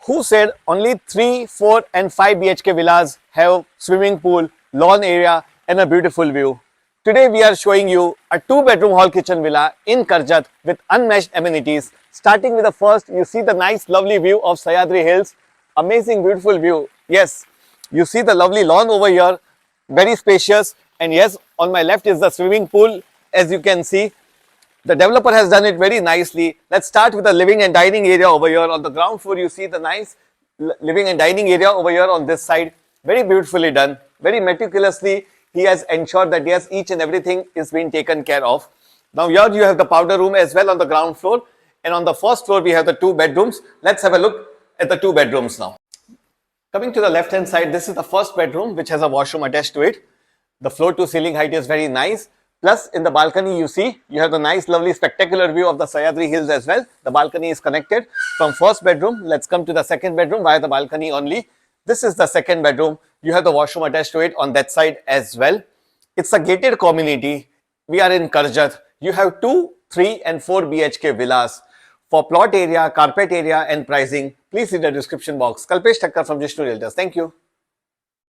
Who said only 3, 4 and 5 BHK villas have swimming pool, lawn area and a beautiful view? Today we are showing you a 2-bedroom hall kitchen villa in Karjat with unmatched amenities. Starting with the first, you see the nice lovely view of Sahyadri Hills. Amazing beautiful view. Yes, you see the lovely lawn over here, very spacious, and yes, on my left is the swimming pool. As you can see, the developer has done it very nicely. Let's start with the living and dining area over here. On the ground floor, you see the nice living and dining area over here on this side. Very beautifully done, very meticulously. He has ensured that yes, each and everything is being taken care of. Now here you have the powder room as well on the ground floor. And on the first floor, we have the 2 bedrooms. Let's have a look at the 2 bedrooms now. Coming to the left hand side, this is the first bedroom which has a washroom attached to it. The floor to ceiling height is very nice. Plus in the balcony you see, you have the nice lovely spectacular view of the Sahyadri Hills as well. The balcony is connected from first bedroom. Let's come to the second bedroom via the balcony only. This is the second bedroom. You have the washroom attached to it on that side as well. It's a gated community. We are in Karjat. You have 2, 3 and 4 BHK villas. For plot area, carpet area and pricing, please see the description box. Kalpesh Thakkar from Jishnu Realtors. Thank you.